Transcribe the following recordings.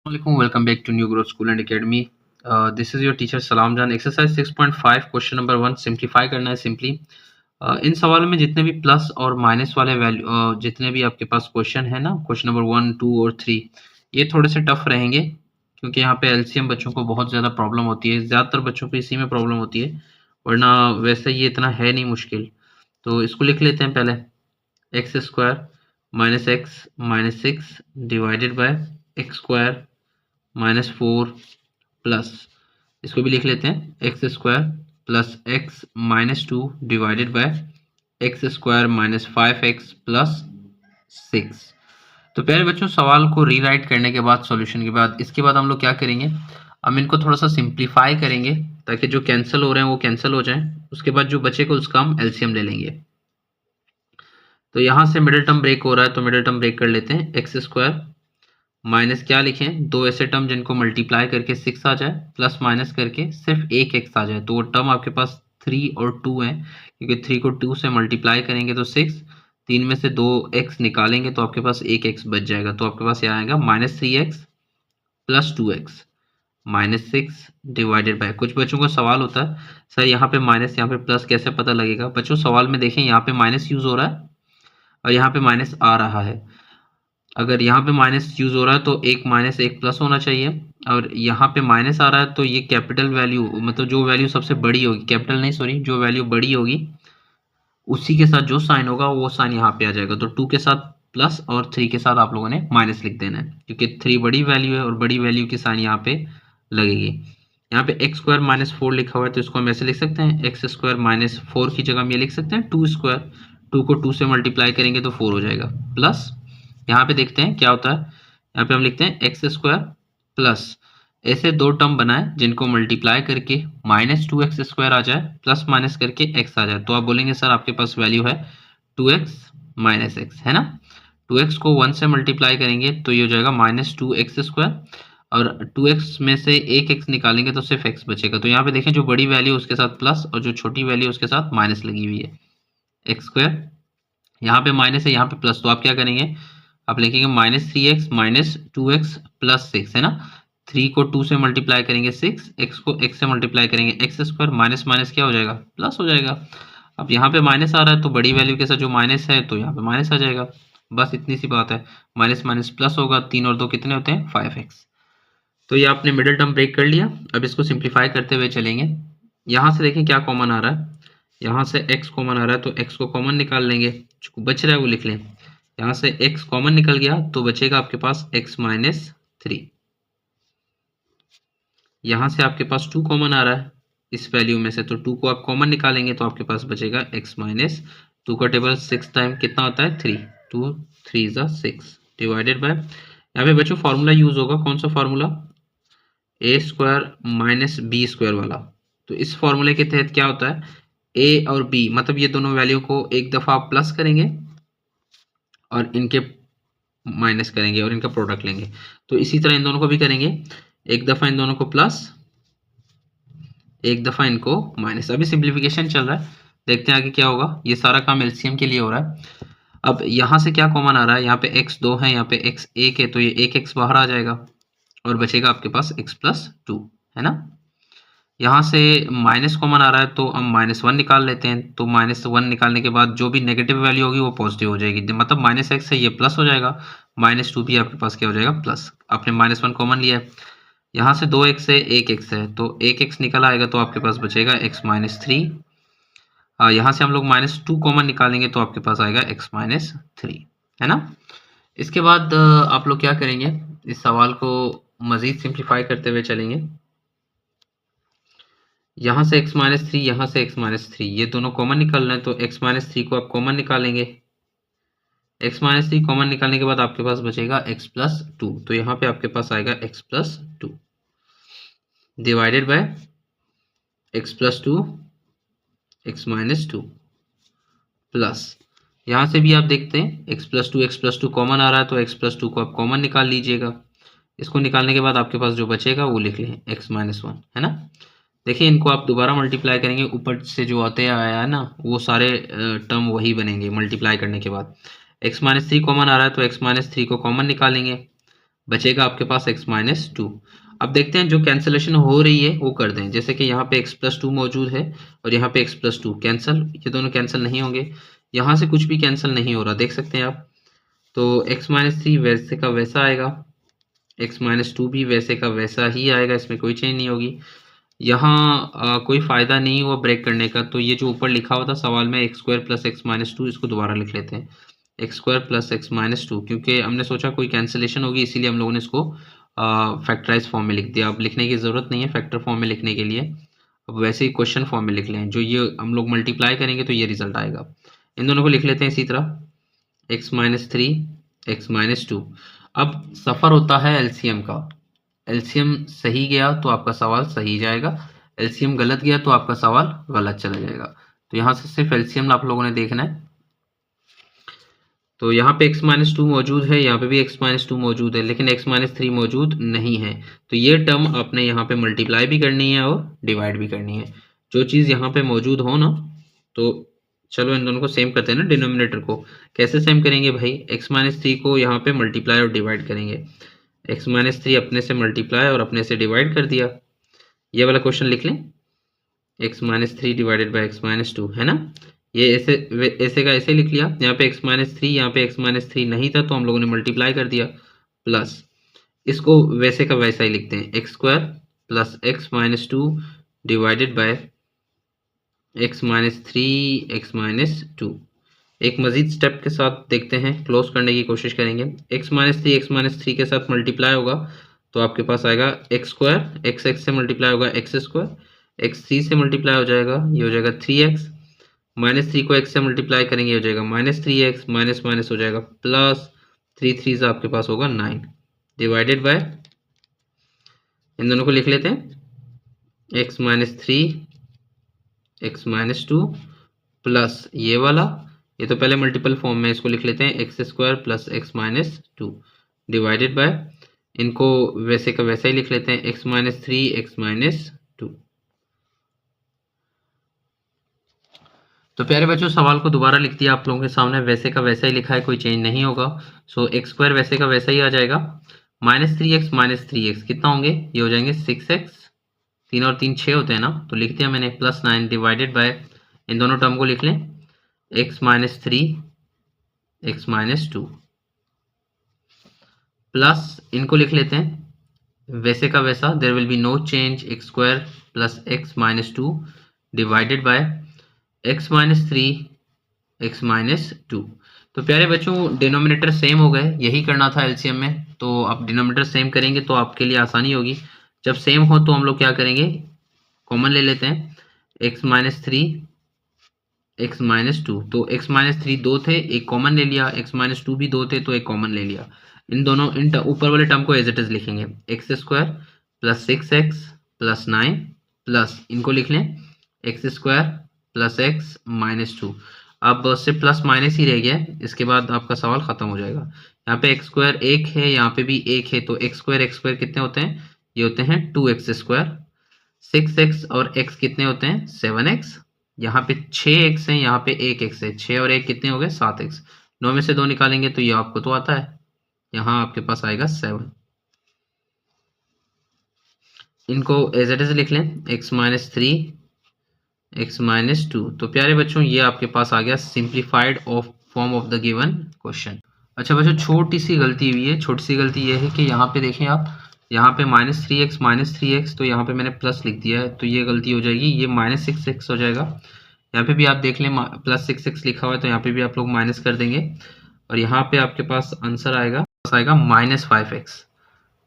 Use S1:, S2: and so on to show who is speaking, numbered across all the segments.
S1: Assalamualaikum. Welcome back to New Growth School and Academy. This is your teacher Salam Jan. Exercise 6.5 question number 1 simplify करना है simply. इन सवालों में जितने भी plus और माइनस वाले वैल्यू जितने भी आपके पास क्वेश्चन है ना, क्वेश्चन नंबर 1, 2 और 3, ये थोड़े से टफ रहेंगे क्योंकि यहाँ पे एलसीएम बच्चों को बहुत ज़्यादा प्रॉब्लम होती है। ज़्यादातर बच्चों को इसी में प्रॉब्लम होती है, वरना वैसे ये इतना है नहीं मुश्किल। तो इसको लिख लेते हैं पहले। X square minus x minus 6 divided by x square -4 plus, इसको भी लिख लेते हैं, x square plus x -2 divided by x square -5x plus 6। तो प्यारे बच्चों, सवाल को रीराइट करने के बाद सॉल्यूशन के बाद इसके बाद हम लोग क्या करेंगे, हम इनको थोड़ा सा सिंप्लीफाई करेंगे ताकि जो कैंसिल हो रहे हैं वो कैंसिल हो जाएं। उसके बाद जो बचेगा उसका हम एलसीएम ले लेंगे। तो यहाँ से मिडिल टर्म ब्रेक हो रहा है, तो मिडिल टर्म ब्रेक कर लेते हैं। एक्स स्क्वायर माइनस क्या लिखें, दो ऐसे टर्म जिनको मल्टीप्लाई करके 6 आ जाए, प्लस माइनस करके सिर्फ एक एक्स आ जाए। तो वो टर्म आपके पास 3 और 2 है, क्योंकि 3 को 2 से मल्टीप्लाई करेंगे तो 6, 3 में से 2 एक्स निकालेंगे तो आपके पास एक एक्स बच जाएगा। तो आपके पास यहाँ आएगा -3x plus 2x -6 divided by, कुछ बच्चों को सवाल होता है सर यहाँ पे माइनस यहाँ पे प्लस कैसे पता लगेगा। बच्चों सवाल में देखें, यहाँ पे माइनस यूज हो रहा है और यहाँ पे माइनस आ रहा है। अगर यहाँ पे माइनस यूज हो रहा है तो एक माइनस एक प्लस होना चाहिए, और यहाँ पे माइनस आ रहा है तो ये कैपिटल वैल्यू, मतलब जो वैल्यू सबसे बड़ी होगी, कैपिटल नहीं सॉरी, जो वैल्यू बड़ी होगी उसी के साथ जो साइन होगा वो साइन यहाँ पे आ जाएगा। तो 2 के साथ प्लस और 3 के साथ आप लोगों ने माइनस लिख देना है, क्योंकि 3 बड़ी वैल्यू है और बड़ी वैल्यू की साइन यहाँ पे लगेगी। यहाँ पे एक्स स्क्वायर -4 लिखा हुआ है, तो इसको हम ऐसे लिख सकते हैं, एक्स स्क्वायर -4 की जगह हम ये लिख सकते हैं 2 स्क्वायर, 2 को 2 से मल्टीप्लाई करेंगे तो 4 हो जाएगा, प्लस यहाँ पे देखते हैं क्या होता है। यहाँ पे हम लिखते हैं एक्स स्क्वायर प्लस, ऐसे दो टर्म बनाए जिनको मल्टीप्लाई करके -2x स्क्वायर आ जाए, प्लस माइनस करके x आ जाए। तो आप बोलेंगे सर आपके पास वैल्यू है 2x -x, है ना। 2x को 1 से मल्टीप्लाई करेंगे तो ये हो जाएगा -2x स्क्वायर, और 2x में से एक x निकालेंगे तो सिर्फ x बचेगा। तो यहाँ पे देखें, जो बड़ी वैल्यू उसके साथ प्लस और जो छोटी वैल्यू उसके साथ माइनस लगी हुई है। एक्स स्क्वायर यहाँ पे माइनस है, यहाँ पे प्लस, तो आप क्या करेंगे, आप लिखेंगे -3x -2x प्लस 6, है ना। 3 को 2 से मल्टीप्लाई करेंगे 6, x को x से मल्टीप्लाई करेंगे एक्स स्क्वायर, माइनस माइनस क्या हो जाएगा, प्लस हो जाएगा। अब यहाँ पे माइनस आ रहा है तो बड़ी वैल्यू के साथ जो माइनस है तो यहाँ पे माइनस आ जाएगा, बस इतनी सी बात है। माइनस माइनस प्लस होगा, 3 और 2 कितने होते हैं, 5x। तो ये आपने मिडिल टर्म ब्रेक कर लिया। अब इसको सिंप्लीफाई करते हुए चलेंगे। यहाँ से देखें क्या कॉमन आ रहा है, यहाँ से x कॉमन आ रहा है तो x को कॉमन निकाल लेंगे, जो बच रहा है वो लिख लें। यहाँ से x कॉमन निकल गया तो बचेगा आपके पास x -3। यहाँ से आपके पास 2 कॉमन आ रहा है इस वैल्यू में से, तो 2 को आप कॉमन निकालेंगे तो आपके पास बचेगा x -2 का टेबल 6 टाइम कितना होता है, 3, 2 3 ज़ा 6 डिवाइडेड बाय, यहाँ पे बच्चों फार्मूला यूज होगा, कौन सा formula, a square minus B square वाला। तो इस फॉर्मूले के तहत क्या होता है, a और b, मतलब ये दोनों वैल्यू को एक दफ़ा आप प्लस करेंगे और इनके माइनस करेंगे और इनका प्रोडक्ट लेंगे। तो इसी तरह इन दोनों को भी करेंगे, एक दफ़ा इन दोनों को प्लस, एक दफ़ा इनको माइनस। अभी सिंप्लीफिकेशन चल रहा है, देखते हैं आगे क्या होगा। ये सारा काम एलसीएम के लिए हो रहा है। अब यहाँ से क्या कॉमन आ रहा है, यहाँ पे x2 है, यहाँ पे x 1 है, तो ये एक x बाहर आ जाएगा और बचेगा आपके पास x + 2, है ना। यहाँ से माइनस कॉमन आ रहा है तो हम -1 निकाल लेते हैं। तो -1 निकालने के बाद जो भी नेगेटिव वैल्यू होगी वो पॉजिटिव हो जाएगी, मतलब -x है ये प्लस हो जाएगा, -2 भी आपके पास क्या हो जाएगा, प्लस। आपने -1 कॉमन लिया है, यहाँ से 2x है, 1x है, तो 1x निकल आएगा तो आपके पास बचेगा x -3। यहाँ से हम लोग -2 कॉमन निकालेंगे तो आपके पास आएगा x -3, है ना। इसके बाद आप लोग क्या करेंगे, इस सवाल को मज़ीद सिंप्लीफाई करते हुए चलेंगे। यहाँ से x -3, यहाँ से x -3, ये दोनों कॉमन निकालना है, तो x -3 को आप कॉमन निकालेंगे। x -3 कॉमन निकालने के बाद आपके पास बचेगा x + 2, तो यहाँ पे आपके पास आएगा x + 2 divided by x + 2 x -2 plus, यहाँ से भी आप देखते हैं x + 2 कॉमन आ रहा है तो x + 2 को आप कॉमन निकाल लीजिएगा। इसको निकालने के बाद आपके पास जो बचेगा वो लिख लें, x -1, है ना। देखिए इनको आप दोबारा मल्टीप्लाई करेंगे, ऊपर से जो आते आया है ना वो सारे टर्म वही बनेंगे मल्टीप्लाई करने के बाद। x -3 कॉमन आ रहा है तो x -3 को कॉमन निकालेंगे, बचेगा आपके पास x माइनस टू। अब देखते हैं जो कैंसिलेशन हो रही है वो कर दें। जैसे कि यहाँ पे x प्लस टू मौजूद है और यहाँ पे x प्लस टू कैंसिल, ये दोनों कैंसिल नहीं होंगे। यहाँ से कुछ भी कैंसिल नहीं हो रहा, देख सकते हैं आप। तो x माइनस थ्री वैसे का वैसा आएगा, x माइनस टू भी वैसे का वैसा ही आएगा, इसमें कोई चेंज नहीं होगी। यहाँ कोई फ़ायदा नहीं हुआ ब्रेक करने का, तो ये जो ऊपर लिखा हुआ था सवाल में x square plus X minus to, इसको दोबारा लिख लेते हैं x square plus X minus to, क्योंकि हमने सोचा कोई कैंसिलेशन होगी इसीलिए हम लोगों ने इसको फैक्टराइज फॉर्म में लिख दिया। अब लिखने की ज़रूरत नहीं है फैक्टर फॉर्म में लिखने के लिए, अब वैसे ही क्वेश्चन फॉर्म में लिख लें। जो ये हम लोग मल्टीप्लाई करेंगे तो ये रिजल्ट आएगा। इन दोनों को लिख लेते हैं इसी तरह x minus three X minus to. अब सफ़र होता है एलसीएम का, एलसीएम सही गया तो आपका सवाल सही जाएगा, एलसीएम गलत गया तो आपका सवाल गलत चला जाएगा। तो यहाँ से सिर्फ एलसीएम आप लोगों ने देखना है। तो यहाँ पे x माइनस टू मौजूद है, यहाँ पे भी x माइनस टू मौजूद है, लेकिन x माइनस थ्री मौजूद नहीं है। तो ये टर्म आपने यहाँ पे मल्टीप्लाई भी करनी है और डिवाइड भी करनी है। जो चीज़ यहाँ पे मौजूद हो ना, तो चलो इन दोनों को सेम करते हैं ना। डिनोमिनेटर को कैसे सेम करेंगे भाई, x माइनस थ्री को यहाँ पे मल्टीप्लाई और डिवाइड करेंगे। x माइनस थ्री अपने से मल्टीप्लाई और अपने से डिवाइड कर दिया, ये वाला क्वेश्चन लिख लें x minus three divided by x minus to, है ना। ये ऐसे का ऐसे लिख लिया। यहाँ पे x माइनस थ्री, यहाँ पे x माइनस थ्री नहीं था तो हम लोगों ने मल्टीप्लाई कर दिया, प्लस इसको वैसे का वैसा ही लिखते हैं x square plus X minus two divided by X minus three X minus to. एक मजीद स्टेप के साथ देखते हैं, क्लोज करने की कोशिश करेंगे। एक्स माइनस थ्री के साथ मल्टीप्लाई होगा तो आपके पास आएगा एक्स स्क्वायर, एक्स एक्स से मल्टीप्लाई होगा एक्स स्क्वायर, एक्स थ्री से मल्टीप्लाई हो जाएगा, ये हो जाएगा थ्री एक्स, माइनस थ्री को एक्स से मल्टीप्लाई करेंगे हो जाएगा minus three X, minus minus हो जाएगा प्लस, थ्री थ्री से आपके पास होगा नाइन, डिवाइडेड बाय, इन दोनों को लिख लेते हैं x minus three X minus two plus ये वाला, ये तो पहले मल्टीपल फॉर्म में, इसको लिख लेते हैं x square plus X minus two divided bye, इनको वैसे का वैसा ही लिख लेते हैं x minus three X minus two. तो प्यारे बच्चों सवाल को दोबारा लिख दिया आप लोगों के सामने, वैसे का वैसा ही लिखा है, कोई चेंज नहीं होगा। सो एक्स स्क्वायर वैसे का वैसा ही आ जाएगा, माइनस थ्री एक्स कितना होंगे, ये हो जाएंगे सिक्स एक्स, तीन और तीन छः होते हैं ना, तो लिख दिया मैंने, प्लस नाइन डिवाइडेड बाय, इन दोनों टर्म को लिख लें X minus three X minus two plus, इनको लिख लेते हैं वैसे का वैसा, there will be no change, X square plus X minus two divided by X minus three X minus two. तो प्यारे बच्चों डिनोमिनेटर सेम हो गए, यही करना था एलसीएम में। तो आप डिनोमिनेटर सेम करेंगे तो आपके लिए आसानी होगी। जब सेम हो तो हम लोग क्या करेंगे, कॉमन ले लेते हैं x minus three X minus two, तो एक्स माइनस थ्री दो थे, एक कॉमन ले लिया, एक्स माइनस टू भी दो थे तो एक कॉमन ले लिया। इन दोनों इन ऊपर वाले टर्म को एज इट इज लिखेंगे, x square plus six x plus nine plus, इनको लिख लें x square plus X minus to. अब सिर्फ प्लस माइनस ही रह गया है, इसके बाद आपका सवाल खत्म हो जाएगा। यहाँ पे एक्स स्क्वायर एक है, यहाँ पे भी एक है, तो एक्स स्क्वायर कितने होते हैं, ये होते हैं two X square, six X और एक्स कितने होते हैं सेवन एक्स, यहाँ पे छः एक्स है, यहाँ पे एक एक्स है, छः और एक कितने हो गए सात एक्स, नौ में से दो निकालेंगे तो ये आपको तो आता है, यहाँ आपके पास आएगा सेवन। इनको एज इट इज लिख लें X minus three X minus two. तो प्यारे बच्चों ये आपके पास आ गया simplified of form of the given question. अच्छा बच्चों छोटी सी गलती हुई है, छोटी सी गलती ये है कि यहाँ पे देखें आप, यहाँ पे माइनस थ्री एक्स, तो यहाँ पे मैंने प्लस लिख दिया है, तो ये गलती हो जाएगी, ये माइनस सिक्स एक्स हो जाएगा। यहाँ पे भी आप देख लें प्लस सिक्स एक्स लिखा हुआ है, तो यहाँ पे भी आप लोग माइनस कर देंगे और यहाँ पे आपके पास आंसर आएगा माइनस फाइव एक्स।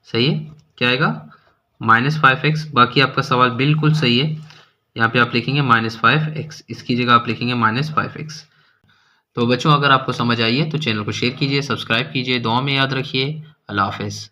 S1: सही है, क्या आएगा माइनस फाइव एक्स। बाकी आपका सवाल बिल्कुल सही है, यहाँ पे आप लिखेंगे माइनस फाइव एक्स, इसकी जगह आप लिखेंगे माइनस फाइव एक्स। तो बच्चों अगर आपको समझ आई है तो चैनल को शेयर कीजिए, सब्सक्राइब कीजिए, दुआ में याद रखिए। अल्लाह हाफिज़।